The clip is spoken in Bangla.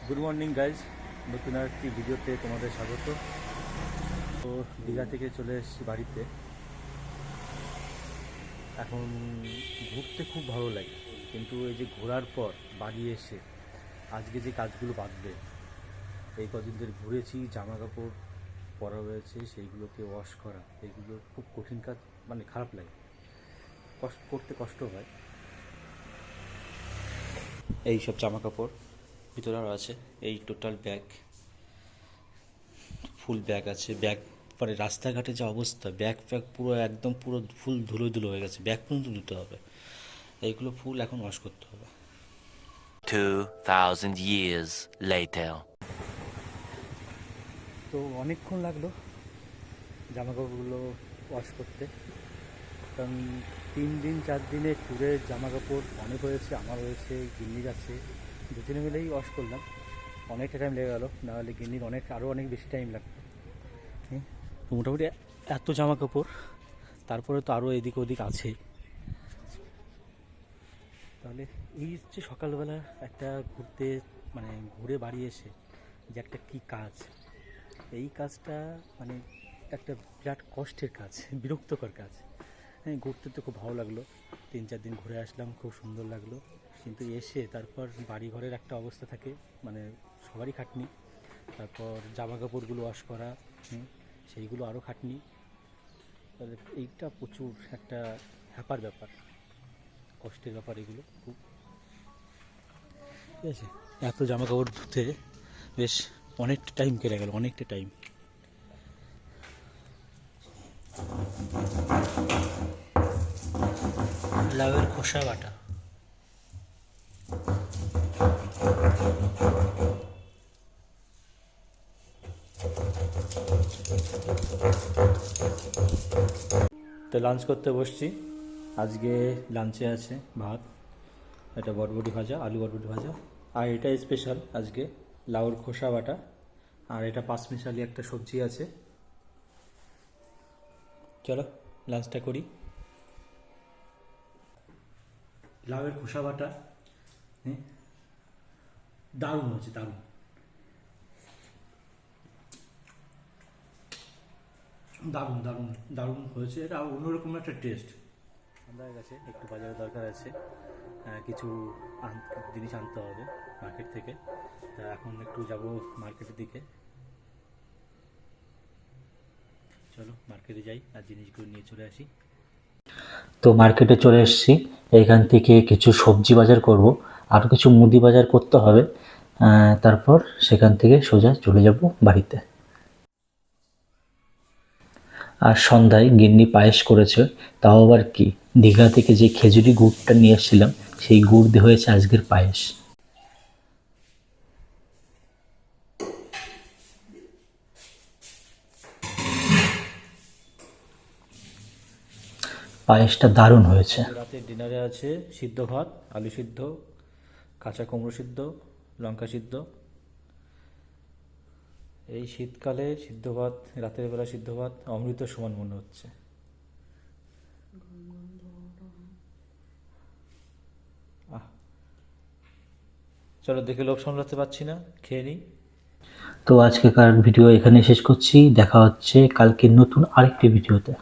গুড মর্নিং গাইজ, নতুন আরেকটি ভিডিওতে তোমাদের স্বাগত। তো দীঘা থেকে চলে এসেছি বাড়িতে। এখন ঘুরতে খুব ভালো লাগে, কিন্তু এই যে ঘোরার পর বাড়ি এসে আজকে যে কাজগুলো বাঁধবে, এই কদিন ধরে ঘুরেছি, জামা কাপড় পরা হয়েছে, সেইগুলোকে ওয়াশ করা, এইগুলো খুব কঠিন কাজ, মানে খারাপ লাগে, করতে কষ্ট হয়। এই সব জামা কাপড় ভিতরে আরও আছে, এই টোটাল ব্যাগ, ফুল ব্যাগ আছে। ব্যাগ মানে রাস্তাঘাটে যা অবস্থা, ব্যাগ পুরো একদম পুরো ফুল ধুলো ধুলো হয়ে গেছে, ব্যাগ পর্যন্ত ধুতে হবে। এইগুলো ফুল এখন ওয়াশ করতে হবে। 2000 years later. তো অনেকক্ষণ লাগলো জামা কাপড়গুলো ওয়াশ করতে, কারণ 3 দিন 4 দিনে ট্যুরের জামা কাপড় অনেক হয়েছে, আমার হয়েছে, গিন্নির আছে, দুজনে মিলেই ওয়াশ করলাম। অনেকটা টাইম লেগে গেলো, নাহলে গিন্নির আরও অনেক বেশি টাইম লাগতো। তো মোটামুটি এত জামা কাপড়, তারপরে তো আরও এদিক ওদিক আছে। তাহলে এই যে সকালবেলা একটা ঘুরতে, মানে ঘুরে বাড়ি এসে যে একটা কী কাজ, এই কাজটা মানে একটা বিরাট কষ্টের কাজ, বিরক্তকর কাজ। হ্যাঁ, ঘুরতে তো খুব ভালো লাগলো, 3-4 দিন ঘুরে আসলাম, খুব সুন্দর লাগলো, কিন্তু এসে তারপর বাড়ি ঘরের একটা অবস্থা থাকে, মানে সবারই খাটনি, তারপর জামা কাপড়গুলো ওয়াশ করা, সেইগুলো আরও খাটনি। তাহলে এইটা প্রচুর একটা হ্যাপার ব্যাপার, কষ্টের ব্যাপার এগুলো খুব। ঠিক আছে, এত জামা কাপড় ধুতে বেশ অনেকটা টাইম কেটে গেল, অনেকটা টাইম। লাউয়ের খোসা বাটা, তো লাঞ্চ করতে বসছি। আজকে লাঞ্চে আছে ভাত, এটা বরবটি ভাজা, আলু বরবটি ভাজা, আর এটা স্পেশাল আজকে লাউর খোসা বাটা, আর এটা পাঁচমিশালি একটা সবজি আছে। চলো লাঞ্চটা করি। লাউয়ের খোসা বাটা, হ্যাঁ, দারুণ হয়েছে, দারুণ দারুণ দারুণ দারুণ হয়েছে। এটা অন্যরকম একটা টেস্ট। আমাদের কাছে একটু বাজারের দরকার আছে, কিছু জিনিস আনতে হবে মার্কেট থেকে। তা এখন একটু যাব মার্কেটের দিকে। চলো মার্কেটে যাই আর জিনিসগুলো নিয়ে চলে আসি। তো মার্কেটে চলে এসেছি, এইখান থেকে কিছু সবজি বাজার করব, আরও কিছু মুদি বাজার করতে হবে, তারপর সেখান থেকে সোজা চলে যাব বাড়িতে। আর সন্ধ্যায় গিন্নি পায়েস করেছে, তাও আবার কি, দীঘা থেকে যে খেজুরি গুড়টা নিয়ে এসেছিলাম, সেই গুড় দিয়ে হয়েছে আজকের পায়েস। পায়েসটা দারুণ হয়েছে। রাতের ডিনারে আছে সিদ্ধ ভাত, আলু সিদ্ধ, কাঁচা কুমড়ো সিদ্ধ, লঙ্কা সিদ্ধ। এই শীতকালে সিদ্ধ ভাত, রাতের বেলা সিদ্ধ ভাত অমৃত সমান মনে হচ্ছে। চলো, দেখে লোভ সামলাতে পারছি না, খেয়ে নিই। তো আজকেকার ভিডিও এখানে শেষ করছি, দেখা হচ্ছে কালকে নতুন আরেকটি ভিডিওতে।